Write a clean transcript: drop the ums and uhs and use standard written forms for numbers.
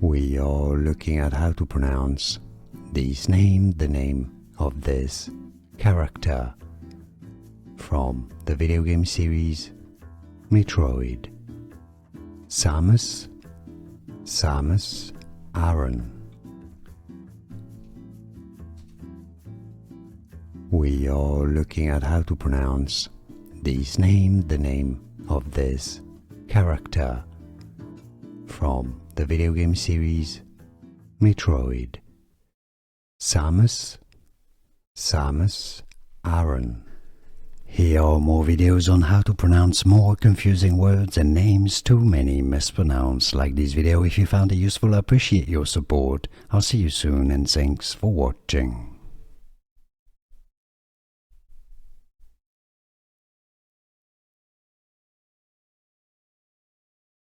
We are looking at how to pronounce the name of this character from the video game series Metroid. Samus Aran. We are looking at how to pronounce the name of this character from the video game series Metroid. Samus Aran. Here are more videos on how to pronounce more confusing words and names too many mispronounced. Like this video if you found it useful. I appreciate your support. I'll see you soon and thanks for watching.